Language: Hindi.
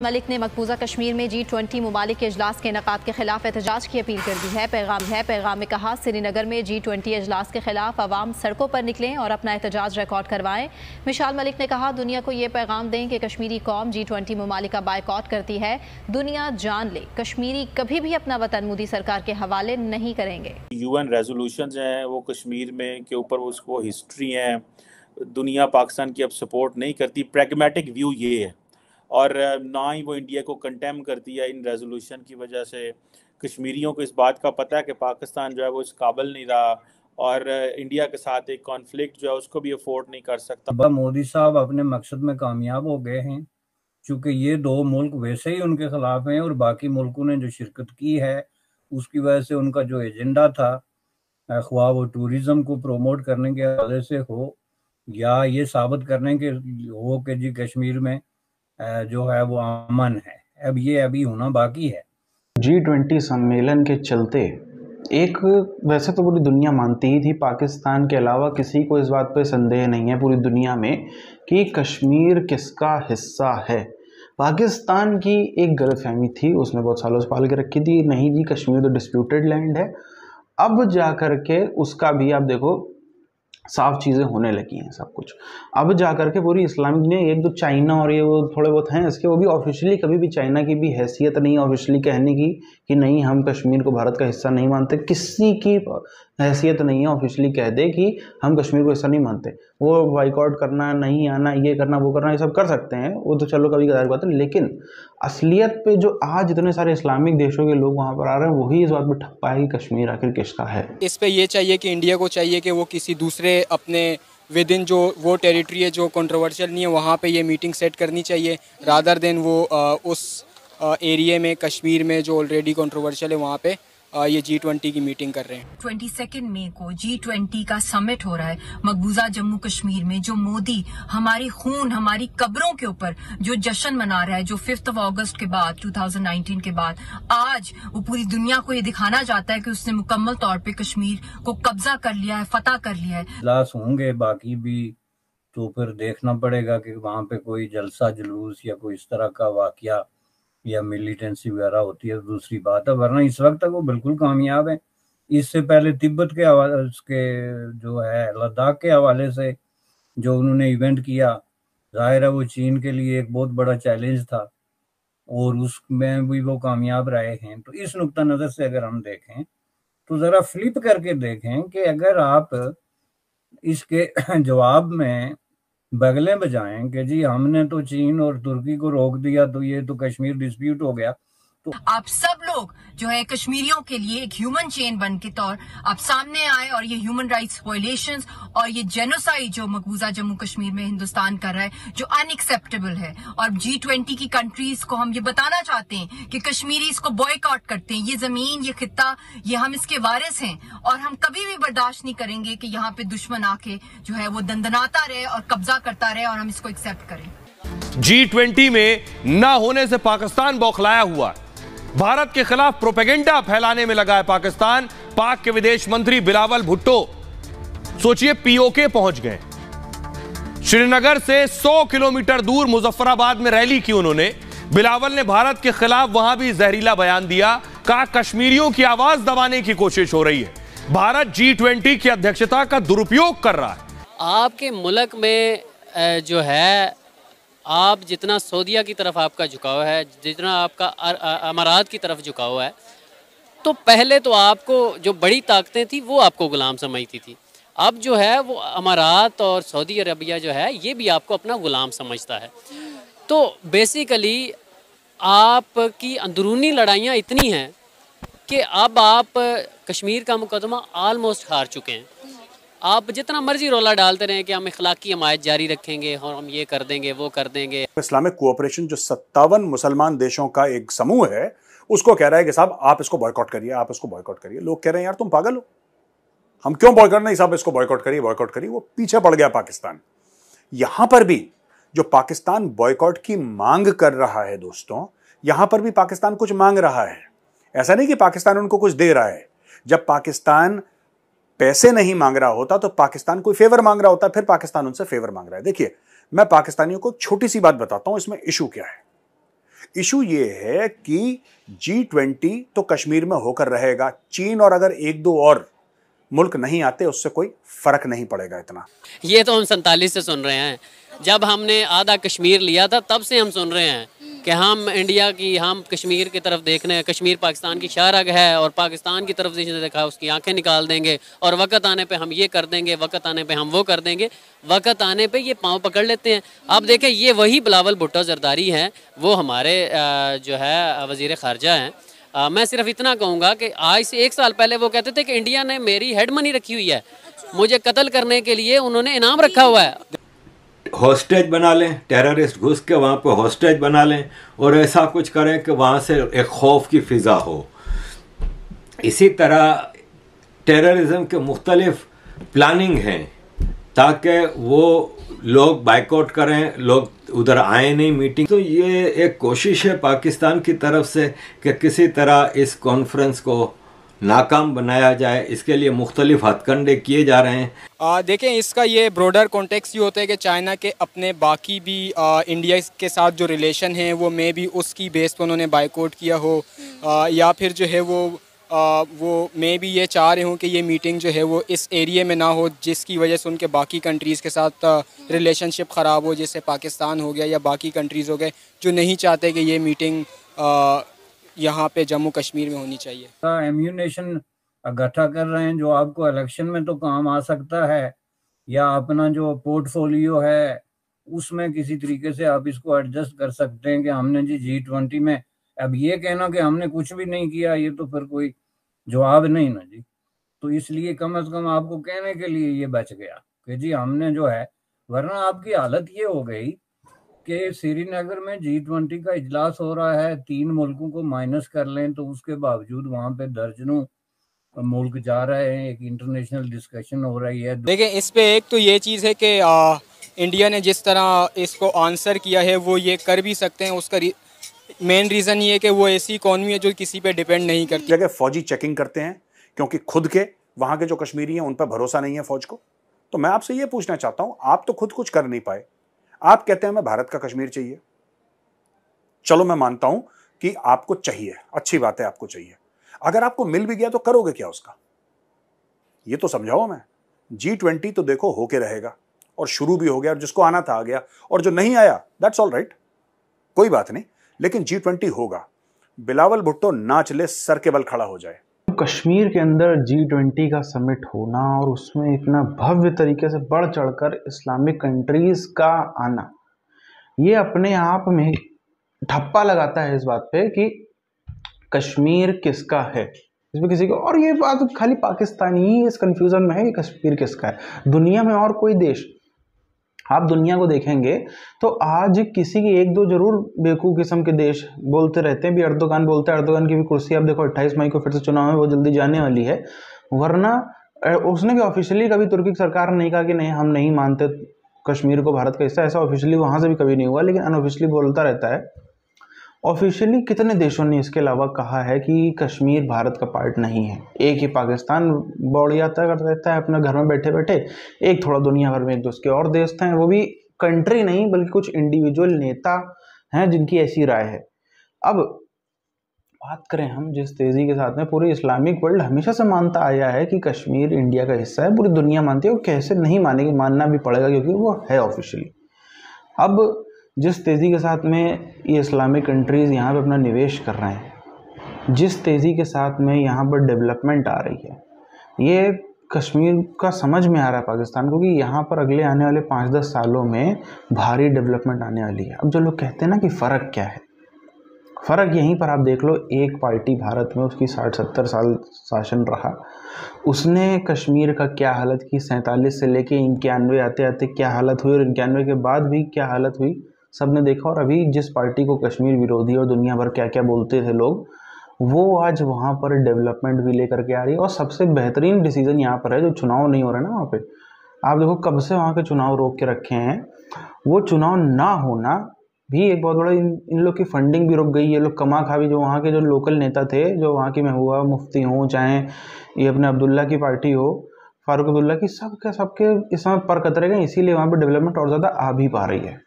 मलिक ने मकबूजा कश्मीर में G20 मुमालिक के इजलास के इनेकाद के खिलाफ एहतजाज की अपील कर दी है। पैगाम में कहा, श्रीनगर में G20 इजलास के खिलाफ अवाम सड़कों पर निकलें और अपना एहतजाज रिकॉर्ड करवाएं। मिशाल मलिक ने कहा, दुनिया को ये पैगाम दें कि कश्मीरी कौम G20 मुमालिक का बायकॉट करती है। दुनिया जान ले, कश्मीरी कभी भी अपना वतन मोदी सरकार के हवाले नहीं करेंगे। UN रेजोल्यूशंस हैं वो कश्मीर में के ऊपर उसको हिस्ट्री है, दुनिया पाकिस्तान की अब सपोर्ट नहीं करती। प्रैग्मेटिक व्यू ये है, और ना ही वो इंडिया को कंटेम करती है। इन रेजोल्यूशन की वजह से कश्मीरियों को इस बात का पता है कि पाकिस्तान जो है वो इस काबिल नहीं रहा, और इंडिया के साथ एक कॉन्फ्लिक्ट जो है उसको भी अफोर्ड नहीं कर सकता। मोदी साहब अपने मकसद में कामयाब हो गए हैं, क्योंकि ये दो मुल्क वैसे ही उनके खिलाफ हैं और बाकी मुल्कों ने जो शिरकत की है उसकी वजह से उनका जो एजेंडा था, ख्वाह वो टूरिज्म को प्रमोट करने के हवाले से हो या ये साबित करने के हो कि जी कश्मीर में जो है वो अमन है, अब ये अभी होना बाकी है। G20 सम्मेलन के चलते एक वैसे तो पूरी दुनिया मानती ही थी, पाकिस्तान के अलावा किसी को इस बात पे संदेह नहीं है पूरी दुनिया में कि कश्मीर किसका हिस्सा है। पाकिस्तान की एक गलतफहमी थी, उसने बहुत सालों से पाल के रखी थी, नहीं जी कश्मीर तो डिस्प्यूटेड लैंड है। अब जा कर के उसका भी आप देखो साफ चीज़ें होने लगी हैं सब कुछ। अब जा कर के पूरी इस्लामिक ने एक दो चाइना और ये वो थोड़े बहुत हैं इसके, वो भी ऑफिशियली कभी भी चाइना की भी हैसियत नहीं है ऑफिशियली कहने की कि नहीं हम कश्मीर को भारत का हिस्सा नहीं मानते। किसी की हैसियत नहीं है ऑफिशियली कह दे कि हम कश्मीर को हिस्सा नहीं मानते। वो बाइकआउट करना, नहीं आना, ये करना, वो करना, ये सब कर सकते हैं, वो तो चलो कभी कदार बात है। लेकिन असलियत पे जो आज इतने सारे इस्लामिक देशों के लोग वहाँ पर आ रहे हैं वही इस बात पर ठप्पा है कि कश्मीर आखिर किसका है। इस पे ये चाहिए कि इंडिया को चाहिए कि वो किसी दूसरे अपने विद इन जो वो टेरिटरी है जो कंट्रोवर्शियल नहीं है वहाँ पे ये मीटिंग सेट करनी चाहिए, रादर देन वो उस एरिया में कश्मीर में जो ऑलरेडी कंट्रोवर्शियल है वहाँ पे ये G20 की मीटिंग कर रहे हैं। 22 मई को G20 का समिट हो रहा है मकबूजा जम्मू कश्मीर में। जो मोदी हमारी खून, हमारी कब्रों के ऊपर जो जश्न मना रहा है, जो 5 अगस्त के बाद 2019 के बाद आज वो पूरी दुनिया को ये दिखाना चाहता है कि उसने मुकम्मल तौर पे कश्मीर को कब्जा कर लिया है, फतह कर लिया है। इजलास होंगे बाकी भी, तो फिर देखना पड़ेगा कि वहाँ पे कोई जलसा जुलूस या कोई इस तरह का वाकया या मिलिटेंसी वगैरह होती है, दूसरी बात है, वरना इस वक्त तक वो बिल्कुल कामयाब है। इससे पहले तिब्बत के हवाले उसके जो है लद्दाख के हवाले से जो उन्होंने इवेंट किया, जाहिर है वो चीन के लिए एक बहुत बड़ा चैलेंज था और उसमें भी वो कामयाब रहे हैं। तो इस नुक्ता नज़र से अगर हम देखें तो ज़रा फ्लिप करके देखें कि अगर आप इसके जवाब में बगले बजाएं कि जी हमने तो चीन और तुर्की को रोक दिया तो ये तो कश्मीर डिस्प्यूट हो गया, तो आप सब लोग जो है कश्मीरियों के लिए एक ह्यूमन चेन बन के तौर आप सामने आए और ये ह्यूमन राइट्स वायलेशंस और ये जेनोसाइड जो मकबूजा जम्मू कश्मीर में हिंदुस्तान कर रहा है जो अनएक्सेप्टेबल है। और G20 की कंट्रीज को हम ये बताना चाहते हैं कि कश्मीरी इसको बॉयकॉट करते हैं, ये जमीन, ये खित्ता, ये हम इसके वारिस हैं और हम कभी भी बर्दाश्त नहीं करेंगे कि यहाँ पे दुश्मन आके जो है वो दंदनाता रहे और कब्जा करता रहे और हम इसको एक्सेप्ट करें। G20 में ना होने से पाकिस्तान बौखलाया हुआ है। भारत के खिलाफ प्रोपेगेंडा फैलाने में लगा है पाकिस्तान। पाक के विदेश मंत्री बिलावल भुट्टो सोचिए POK पहुंच गए। श्रीनगर से 100 किलोमीटर दूर मुजफ्फराबाद में रैली की उन्होंने। बिलावल ने भारत के खिलाफ वहां भी जहरीला बयान दिया, कहा कश्मीरियों की आवाज दबाने की कोशिश हो रही है, भारत G20 की अध्यक्षता का दुरुपयोग कर रहा है। आपके मुल्क में जो है आप जितना सऊदीया की तरफ आपका झुकाव है, जितना आपका अमारात की तरफ झुकाव है, तो पहले तो आपको जो बड़ी ताकतें थी वो आपको गुलाम समझती थी। अब जो है वो अमारात और सऊदी अरबिया जो है ये भी आपको अपना गुलाम समझता है। तो बेसिकली आपकी अंदरूनी लड़ाइयाँ इतनी हैं कि अब आप कश्मीर का मुकदमा ऑलमोस्ट हार चुके हैं। आप जितना मर्जी रोला डालते रहें कि हम इखलाकी हमायत जारी रखेंगे और हम ये कर देंगे, वो कर देंगे। इस्लामिक कोऑपरेशन जो 57 मुसलमान देशों का एक समूह है उसको कह रहा है कि साहब आप इसको बॉयकॉट करिए, आप इसको बॉयकॉट करिए। लोग कह रहे हैं यार तुम पागल हो, हम क्यों बॉयकॉट, नहीं साहब इसको बॉयकॉट करिए, बॉयकॉट करिए। वो पीछे पड़ गया पाकिस्तान। यहां पर भी जो पाकिस्तान बॉयकॉट की मांग कर रहा है दोस्तों, यहां पर भी पाकिस्तान कुछ मांग रहा है। ऐसा नहीं कि पाकिस्तान उनको कुछ दे रहा है। जब पाकिस्तान पैसे नहीं मांग रहा होता तो पाकिस्तान कोई फेवर मांग रहा होता है, फिर पाकिस्तान उनसे फेवर मांग रहा है। देखिए मैं पाकिस्तानियों को छोटी सी बात बताता हूं इसमें इशू क्या है। इशू ये है कि G20 तो कश्मीर में होकर रहेगा, चीन और अगर एक दो और मुल्क नहीं आते उससे कोई फर्क नहीं पड़ेगा इतना। ये तो हम 47 से सुन रहे हैं, जब हमने आधा कश्मीर लिया था तब से हम सुन रहे हैं कि हम इंडिया की, हम कश्मीर की तरफ देखने, कश्मीर पाकिस्तान की शाहरग है और पाकिस्तान की तरफ जिसने देखा उसकी आंखें निकाल देंगे और वक़्त आने पे हम ये कर देंगे, वक़्त आने पे हम वो कर देंगे, वक़्त आने पे ये पाँव पकड़ लेते हैं। अब देखें, ये वही बिलावल भुट्टो जरदारी हैं, वो हमारे जो है वज़ीर ख़ारजा हैं। मैं सिर्फ इतना कहूँगा कि आज से 1 साल पहले वो कहते थे कि इंडिया ने मेरी हेड मनी रखी हुई है, मुझे कत्ल करने के लिए उन्होंने इनाम रखा हुआ है। हॉस्टेज बना लें, टेररिस्ट घुस के वहाँ पे हॉस्टेज बना लें और ऐसा कुछ करें कि वहाँ से एक खौफ की फ़िज़ा हो। इसी तरह टेररिज्म के मुख्तलिफ प्लानिंग हैं ताकि वो लोग बाइकआउट करें, लोग उधर आए नहीं मीटिंग। तो ये एक कोशिश है पाकिस्तान की तरफ से कि किसी तरह इस कॉन्फ्रेंस को नाकाम बनाया जाए, इसके लिए मुख्तलिफ हथकंडे किए जा रहे हैं। देखें, इसका ये ब्रॉडर कॉन्टेक्स्ट ये होता है कि चाइना के अपने बाकी भी इंडिया के साथ जो रिलेशन है वो मे भी उसकी बेस पर उन्होंने बाइकआउट किया हो, या फिर जो है वो मे भी ये चाह रहे हों कि ये मीटिंग जो है वो इस एरिया में ना हो, जिसकी वजह से उनके बाकी कंट्रीज़ के साथ रिलेशनशिप ख़राब हो, जैसे पाकिस्तान हो गया या बाकी कंट्रीज़ हो गए जो नहीं चाहते कि ये मीटिंग यहाँ पे जम्मू कश्मीर में होनी चाहिए। एम्यूनेशन इकट्ठा कर रहे हैं जो आपको इलेक्शन में तो काम आ सकता है, या अपना जो पोर्टफोलियो है उसमें किसी तरीके से आप इसको एडजस्ट कर सकते हैं कि हमने जी G20 में, अब ये कहना कि हमने कुछ भी नहीं किया ये तो फिर कोई जवाब नहीं ना जी। तो इसलिए कम से कम आपको कहने के लिए ये बच गया कि जी हमने जो है, वरना आपकी हालत ये हो गई कि श्रीनगर में G20 का इजलास हो रहा है, 3 मुल्कों को माइनस कर लें तो उसके बावजूद वहाँ पे दर्जनों मुल्क जा रहे हैं, एक इंटरनेशनल डिस्कशन हो रही है। देखिए, इस पे एक तो ये चीज़ है कि इंडिया ने जिस तरह इसको आंसर किया है वो ये कर भी सकते हैं। उसका मेन रीज़न ये है कि वो ऐसी इकॉनमी है जो किसी पे डिपेंड नहीं करती। जगह फौजी चेकिंग करते हैं क्योंकि खुद के वहाँ के जो कश्मीरी हैं उन पर भरोसा नहीं है फौज को। तो मैं आपसे ये पूछना चाहता हूँ, आप तो खुद कुछ कर नहीं पाए, आप कहते हैं मैं भारत का कश्मीर चाहिए। चलो मैं मानता हूं कि आपको चाहिए, अच्छी बात है आपको चाहिए, अगर आपको मिल भी गया तो करोगे क्या उसका, ये तो समझाओ। मैं G20 तो देखो होके रहेगा और शुरू भी हो गया, और जिसको आना था आ गया, और जो नहीं आया दैट्स ऑल राइट, कोई बात नहीं, लेकिन G20 होगा। बिलावल भुट्टो ना चले, सर के बल खड़ा हो जाए। कश्मीर के अंदर G20 का समिट होना और उसमें इतना भव्य तरीके से बढ़ चढ़कर इस्लामिक कंट्रीज का आना, ये अपने आप में ठप्पा लगाता है इस बात पे कि कश्मीर किसका है, इसमें किसी को, और ये बात खाली पाकिस्तानी ही इस कंफ्यूजन में है कि कश्मीर किसका है। दुनिया में और कोई देश, आप दुनिया को देखेंगे तो आज किसी की 1-2 जरूर बेवकूफ़ किस्म के देश बोलते रहते हैं भी, अर्दोगान बोलते हैं, अर्दोगान की भी कुर्सी आप देखो 28 मई को फिर से चुनाव है, वो जल्दी जाने वाली है, वरना उसने भी ऑफिशियली कभी तुर्की सरकार ने नहीं कहा कि नहीं हम नहीं मानते कश्मीर को भारत का हिस्सा, ऐसा ऑफिशियली वहाँ से भी कभी नहीं हुआ, लेकिन अनऑफिशियली बोलता रहता है। ऑफिशियली कितने देशों ने इसके अलावा कहा है कि कश्मीर भारत का पार्ट नहीं है। एक ही पाकिस्तान बौड़ियाता कर देता है अपने घर में बैठे बैठे, एक थोड़ा दुनिया भर में एक दूसरे और देश हैं, वो भी कंट्री नहीं बल्कि कुछ इंडिविजुअल नेता हैं जिनकी ऐसी राय है। अब बात करें हम जिस तेज़ी के साथ में पूरी इस्लामिक वर्ल्ड हमेशा से मानता आया है कि कश्मीर इंडिया का हिस्सा है, पूरी दुनिया मानती है, वो कैसे नहीं मानेगी, मानना भी पड़ेगा क्योंकि वो है ऑफिशियली। अब जिस तेज़ी के साथ में ये इस्लामिक कंट्रीज़ यहाँ पे अपना निवेश कर रहे हैं, जिस तेज़ी के साथ में यहाँ पर डेवलपमेंट आ रही है, ये कश्मीर का समझ में आ रहा है पाकिस्तान को कि यहाँ पर अगले आने वाले 5-10 सालों में भारी डेवलपमेंट आने वाली है। अब जो लोग कहते हैं ना कि फ़र्क क्या है, फ़र्क यहीं पर आप देख लो, एक पार्टी भारत में उसकी 60-70 साल शासन रहा, उसने कश्मीर का क्या हालत की, 47 से लेके 91 आते आते क्या हालत हुई, और 91 के बाद भी क्या हालत हुई सबने देखा। और अभी जिस पार्टी को कश्मीर विरोधी और दुनिया भर क्या क्या बोलते थे लोग, वो आज वहाँ पर डेवलपमेंट भी लेकर के आ रही है। और सबसे बेहतरीन डिसीजन यहाँ पर है, जो चुनाव नहीं हो रहा है ना वहाँ पे, आप देखो कब से वहाँ के चुनाव रोक के रखे हैं, वो चुनाव ना होना भी एक बहुत बड़ा, इन लोग की फंडिंग भी रुक गई, ये लोग कमा खा भी, जो वहाँ के जो लोकल नेता थे, जो वहाँ की महबूबा मुफ्ती हों, चाहे ये अपने अब्दुल्ला की पार्टी हो, फारूक अब्दुल्ला की, सबके इस समय पर कतरे गए, इसीलिए वहाँ पर डेवलपमेंट और ज़्यादा आ भी पा रही है।